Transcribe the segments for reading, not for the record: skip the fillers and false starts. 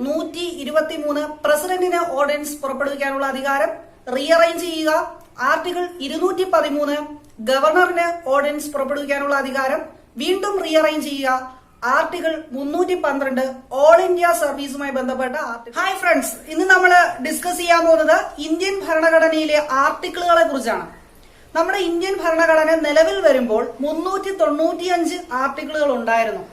123 പ്രസിഡന്റിന് ഓർഡിനൻസ് പുറപ്പെടുവിക്കാനുള്ള അധികാരം റീഅറേഞ്ച് ചെയ്യുക. ആർട്ടിക്കിൾ 213 ഗവർണറിന് ഓർഡിനൻസ് പുറപ്പെടുവിക്കാനുള്ള അധികാരം വീണ്ടും റീഅറേഞ്ച് ചെയ്യുക. ആർട്ടിക്കിൾ 312 ഓൾ ഇന്ത്യ സർവീസുമായി ബന്ധപ്പെട്ട ആർട്ടിക്കിൾ. ഹായ് ഫ്രണ്ട്സ്, ഇന്ന് നമ്മൾ ഡിസ്കസ് ചെയ്യാൻ പോകുന്നത് ഇന്ത്യൻ ഭരണഘടനയിലെ ആർട്ടിക്കിളുകളെ കുറിച്ചാണ്. നമ്മുടെ ഇന്ത്യൻ ഭരണഘടന നിലവിൽ വരുമ്പോൾ 395 ആർട്ടിക്കിളുകൾ ഉണ്ടായിരുന്നു.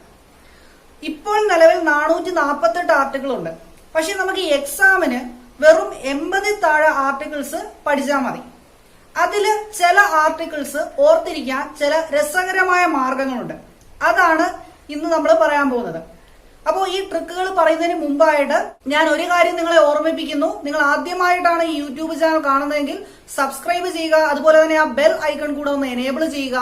ഇപ്പോൾ നിലവിൽ 448 ആർട്ടിക്കിൾ ഉണ്ട്. പക്ഷെ നമുക്ക് ഈ എക്സാമിന് വെറും 80 താഴെ ആർട്ടിക്കിൾസ് പഠിച്ചാൽ മതി. അതില് ചില ആർട്ടിക്കിൾസ് ഓർത്തിരിക്കാൻ ചില രസകരമായ മാർഗങ്ങളുണ്ട്. അതാണ് ഇന്ന് നമ്മൾ പറയാൻ പോകുന്നത്. അപ്പോൾ ഈ ട്രിക്കുകൾ പറയുന്നതിന് മുമ്പായിട്ട് ഞാൻ ഒരു കാര്യം നിങ്ങളെ ഓർമ്മിപ്പിക്കുന്നു. നിങ്ങൾ ആദ്യമായിട്ടാണ് ഈ യൂട്യൂബ് ചാനൽ കാണുന്നതെങ്കിൽ സബ്സ്ക്രൈബ് ചെയ്യുക. അതുപോലെ തന്നെ ആ ബെൽ ഐക്കൺ കൂടെ ഒന്ന് എനേബിൾ ചെയ്യുക.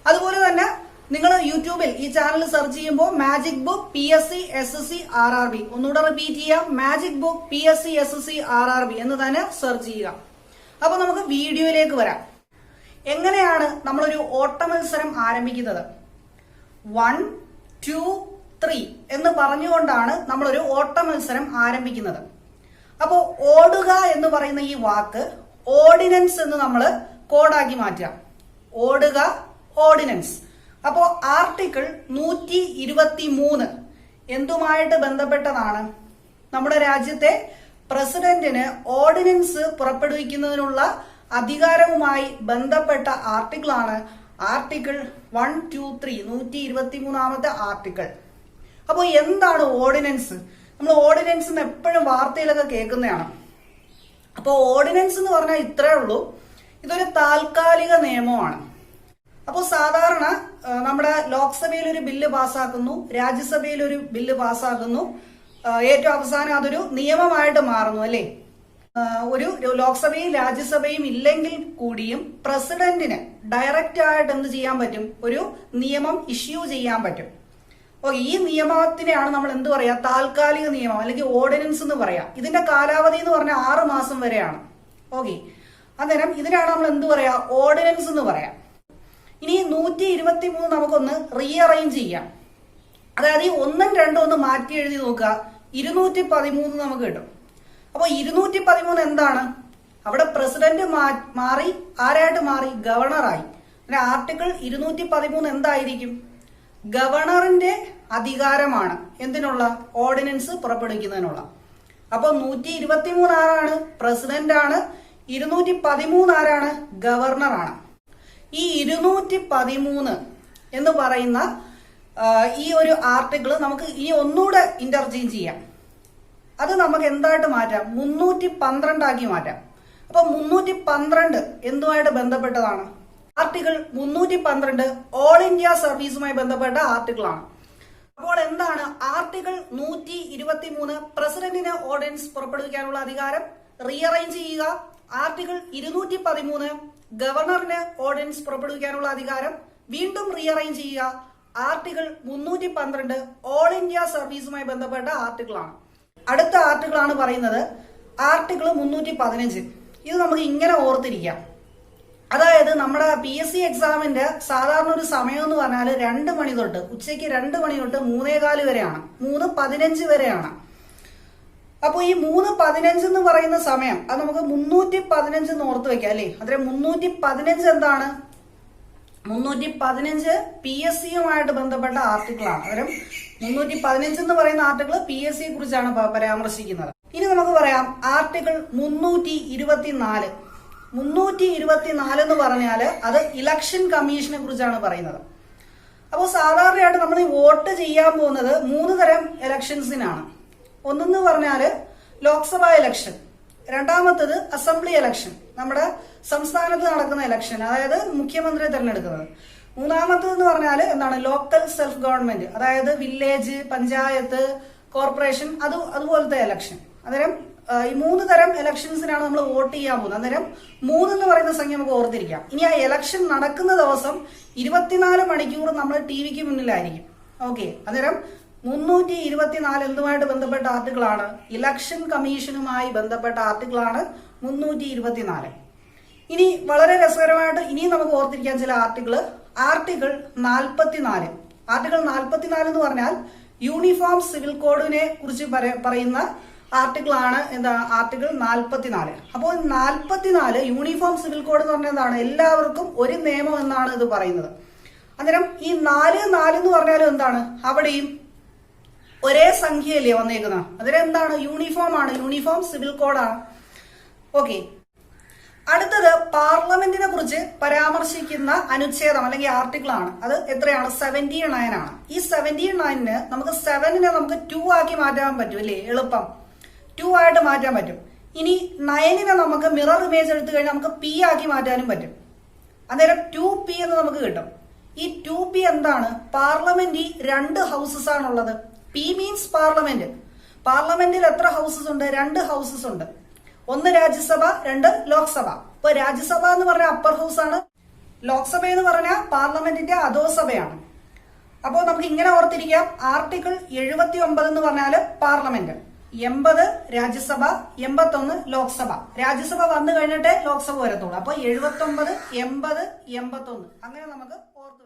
അതുപോലെ തന്നെ നിങ്ങൾ യൂട്യൂബിൽ ഈ ചാനൽ സെർച്ച് ചെയ്യുമ്പോൾ magic book PSC SSC RRB, ഒന്നുകൂടെ റിപ്പീറ്റ് ചെയ്യാം, magic book PSC SSC RRB എന്ന് തന്നെ സെർച്ച് ചെയ്യുക. അപ്പൊ നമുക്ക് വീഡിയോയിലേക്ക് വരാം. എങ്ങനെയാണ് നമ്മളൊരു ഓട്ട മത്സരം ആരംഭിക്കുന്നത്? 1 2 3 എന്ന് പറഞ്ഞുകൊണ്ടാണ് നമ്മളൊരു ഓട്ട മത്സരം ആരംഭിക്കുന്നത്. അപ്പോ ഓടുക എന്ന് പറയുന്ന ഈ വാക്ക് ഓർഡിനൻസ് എന്ന് നമ്മൾ കോഡാക്കി മാറ്റാം. ഓടുക, ഓർഡിനൻസ്. അപ്പോ ആർട്ടിക്കിൾ 123 എന്തുമായിട്ട് ബന്ധപ്പെട്ടതാണ്? നമ്മുടെ രാജ്യത്തെ പ്രസിഡന്റിന് ഓർഡിനൻസ് പുറപ്പെടുവിക്കുന്നതിനുള്ള അധികാരവുമായി ബന്ധപ്പെട്ട ആർട്ടിക്കിളാണ് ആർട്ടിക്കിൾ 123, 123ാമത്തെ ആർട്ടിക്കിൾ. അപ്പോൾ എന്താണ് ഓർഡിനൻസ്? നമ്മൾ ഓർഡിനൻസ് എപ്പോഴും വാർത്തയിലൊക്കെ കേൾക്കുന്നതാണ്. അപ്പോൾ ഓർഡിനൻസ് എന്ന് പറഞ്ഞാൽ ഇത്രേ ഉള്ളൂ, ഇതൊരു താൽക്കാലിക നിയമമാണ്. അപ്പോൾ സാധാരണ നമ്മുടെ ലോക്സഭയിൽ ഒരു ബില്ല് പാസ്സാക്കുന്നു, രാജ്യസഭയിൽ ഒരു ബില്ല് പാസ്സാക്കുന്നു, ഏറ്റവും അവസാനം അതൊരു നിയമമായിട്ട് മാറുന്നു, അല്ലേ? ഒരു ലോക്സഭയും രാജ്യസഭയും ഇല്ലെങ്കിൽ കൂടിയും പ്രസിഡന്റിന് ഡയറക്റ്റ് ആയിട്ട് എന്ത് ചെയ്യാൻ പറ്റും? ഒരു നിയമം ഇഷ്യൂ ചെയ്യാൻ പറ്റും. അപ്പൊ ഈ നിയമത്തിനെയാണ് നമ്മൾ എന്ത് പറയാ? താൽക്കാലിക നിയമം അല്ലെങ്കിൽ ഓർഡിനൻസ് എന്ന് പറയാം. ഇതിന്റെ കാലാവധി എന്ന് പറഞ്ഞാൽ 6 മാസം വരെയാണ്. ഓക്കെ, അന്നേരം ഇതിനാണ് നമ്മൾ എന്ത് പറയാ? ഓർഡിനൻസ് എന്ന് പറയാം. ഇനി 123 നമുക്കൊന്ന് റീഅറേഞ്ച് ചെയ്യാം. അതായത് ഈ 1ഉം 2ഉം ഒന്ന് മാറ്റി എഴുതി നോക്കുക, 213 നമുക്ക് കിട്ടും. അപ്പൊ 213 എന്താണ്? അവിടെ പ്രസിഡന്റ് മാറി ആരായിട്ട് മാറി? ഗവർണറായി. പിന്നെ ആർട്ടിക്കിൾ 213 എന്തായിരിക്കും? ഗവർണറിന്റെ അധികാരമാണ് എന്തിനുള്ള? ഓർഡിനൻസ് പുറപ്പെടുവിക്കുന്നതിനുള്ള. അപ്പൊ 123 ആരാണ്? പ്രസിഡന്റ് ആണ്. 213 ആരാണ്? ഗവർണറാണ്. ഈ 213 എന്ന് പറയുന്ന ഈ ഒരു ആർട്ടിക്കിൾ നമുക്ക് ഈ ഒന്നുകൂടെ ഇന്റർചേഞ്ച് ചെയ്യാം. അത് നമുക്ക് എന്തായിട്ട് മാറ്റാം? 312 ആക്കി മാറ്റാം. അപ്പൊ 312 എന്തുമായിട്ട് ബന്ധപ്പെട്ടതാണ്? ആർട്ടിക്കിൾ 312 ഓൾ ഇന്ത്യ സർവീസുമായി ബന്ധപ്പെട്ട ആർട്ടിക്കിളാണ്. അപ്പോൾ എന്താണ് ആർട്ടിക്കിൾ 123? പ്രസിഡന്റിന് ഓർഡിനൻസ് പുറപ്പെടുവിക്കാനുള്ള അധികാരം റീഅറേഞ്ച് ചെയ്യുക. ആർട്ടിക്കിൾ 213 ഗവർണറിന് ഓർഡിനൻസ് പുറപ്പെടുവിക്കാനുള്ള അധികാരം വീണ്ടും റീഅറേഞ്ച് ചെയ്യുക. ആർട്ടിക്കിൾ 312 ഓൾ ഇന്ത്യ സർവീസുമായി ബന്ധപ്പെട്ട ആർട്ടിക്കിളാണ്. അടുത്ത ആർട്ടിക്കിൾ ആണ് പറയുന്നത് ആർട്ടിക്കിൾ 315. ഇത് നമുക്ക് ഇങ്ങനെ ഓർത്തിരിക്കാം. അതായത് നമ്മുടെ PSC എക്സാമിന്റെ സാധാരണ ഒരു സമയം എന്ന് പറഞ്ഞാൽ 2 മണി തൊട്ട് ഉച്ചയ്ക്ക് 2 മണി തൊട്ട് 3:15 വരെയാണ്, 3:15 വരെയാണ്. അപ്പൊ ഈ 3:15 എന്ന് പറയുന്ന സമയം അത് നമുക്ക് 315 എന്ന് ഓർത്ത് വെക്കാം, അല്ലേ? അന്നേരം 315 എന്താണ്? 315 PSCയുമായിട്ട് ബന്ധപ്പെട്ട ആർട്ടിക്കിളാണ്. അന്നേരം 315 എന്ന് പറയുന്ന ആർട്ടിക്കിൾ PSC കുറിച്ചാണ് പരാമർശിക്കുന്നത്. ഇനി നമുക്ക് പറയാം ആർട്ടിക്കിൾ 324. 324 എന്ന് പറഞ്ഞാല് അത് ഇലക്ഷൻ കമ്മീഷനെ കുറിച്ചാണ് പറയുന്നത്. അപ്പോൾ സാധാരണയായിട്ട് നമ്മൾ ഈ വോട്ട് ചെയ്യാൻ പോകുന്നത് 3 തരം ഇലക്ഷൻസിനാണ്. ഒന്നെന്ന് പറഞ്ഞാല് ലോക്സഭാ ഇലക്ഷൻ, രണ്ടാമത്തത് അസംബ്ലി ഇലക്ഷൻ, നമ്മുടെ സംസ്ഥാനത്ത് നടക്കുന്ന ഇലക്ഷൻ, അതായത് മുഖ്യമന്ത്രിയെ തെരഞ്ഞെടുക്കുന്നത്. മൂന്നാമത്തത് എന്ന് പറഞ്ഞാൽ എന്താണ്? ലോക്കൽ സെൽഫ് ഗവൺമെന്റ്, അതായത് വില്ലേജ്, പഞ്ചായത്ത്, കോർപ്പറേഷൻ, അതുപോലത്തെ ഇലക്ഷൻ. അന്നേരം ഈ 3 തരം ഇലക്ഷൻസിനാണ് നമ്മൾ വോട്ട് ചെയ്യാൻ പോകുന്നത്. അന്നേരം 3 എന്ന് പറയുന്ന സംഖ്യ നമുക്ക് ഓർത്തിരിക്കാം. ഇനി ആ ഇലക്ഷൻ നടക്കുന്ന ദിവസം 24 മണിക്കൂർ നമ്മൾ TVക്ക് മുന്നിലായിരിക്കും. ഓക്കെ, അന്നേരം 324 എന്തുമായിട്ട് ബന്ധപ്പെട്ട ആർട്ടിക്കിളാണ്? ഇലക്ഷൻ കമ്മീഷനുമായി ബന്ധപ്പെട്ട ആർട്ടിക്കിളാണ് 324. ഇനി വളരെ രസകരമായിട്ട് ഇനിയും നമുക്ക് ഓർത്തിരിക്കാൻ ചില ആർട്ടിക്കിൾ 44. ആർട്ടിക്കിൾ 44 എന്ന് പറഞ്ഞാൽ യൂണിഫോം സിവിൽ കോഡിനെ കുറിച്ച് പറയുന്ന ആർട്ടിക്കിൾ ആണ് എന്താ, ആർട്ടിക്കിൾ 44. അപ്പോൾ 44 യൂണിഫോം സിവിൽ കോഡ് എന്ന് പറഞ്ഞാൽ എന്താണ്, എല്ലാവർക്കും ഒരു നിയമം എന്നാണ് ഇത് പറയുന്നത്. അന്നേരം ഈ 4 എന്ന് പറഞ്ഞാലും എന്താണ്, അവിടെയും ഒരേ സംഖ്യയല്ലേ വന്നേക്കുന്നത്. അതിലെന്താണ്, യൂണിഫോം ആണ്, യൂണിഫോം സിവിൽ കോഡാണ്. ഓക്കെ, അടുത്തത് പാർലമെന്റിനെ കുറിച്ച് പരാമർശിക്കുന്ന അനുച്ഛേദം അല്ലെങ്കിൽ ആർട്ടിക്കിൾ ആണ്. അത് എത്രയാണ്, 79 ആണ്. ഈ 79ന് നമുക്ക് 7നെ നമുക്ക് 2 ആക്കി മാറ്റാൻ പറ്റും അല്ലേ, എളുപ്പം 2 ആയിട്ട് മാറ്റാൻ പറ്റും. ഇനി 9നെ നമുക്ക് മിറർ ഇമേജ് എടുത്തു കഴിഞ്ഞാൽ നമുക്ക് P ആക്കി മാറ്റാനും പറ്റും. അന്നേരം 2P എന്ന് നമുക്ക് കിട്ടും. ഈ 2P എന്താണ്, പാർലമെന്റ് 2 ഹൗസസ് ആണുള്ളത്. P means parliament. പാർലമെന്റിൽ എത്ര ഹൗസസ് ഉണ്ട്, 2 ഹൗസസ് ഉണ്ട്. ഒന്ന് രാജ്യസഭ, 2 ലോക്സഭ. ഇപ്പൊ രാജ്യസഭ എന്ന് പറഞ്ഞാൽ അപ്പർ ഹൗസ് ആണ്, ലോക്സഭ എന്ന് പറഞ്ഞാൽ പാർലമെന്റിന്റെ അധോസഭയാണ്. അപ്പോൾ നമുക്ക് ഇങ്ങനെ ഓർത്തിരിക്കാം, ആർട്ടിക്കിൾ 79 എന്ന് പറഞ്ഞാല് പാർലമെന്റ്, 80 രാജ്യസഭ, 81 ലോക്സഭ. രാജ്യസഭ വന്നു കഴിഞ്ഞിട്ടേ ലോക്സഭ വരത്തുള്ളൂ. അപ്പൊ 79, 80, 81 അങ്ങനെ നമുക്ക് ഓർത്ത്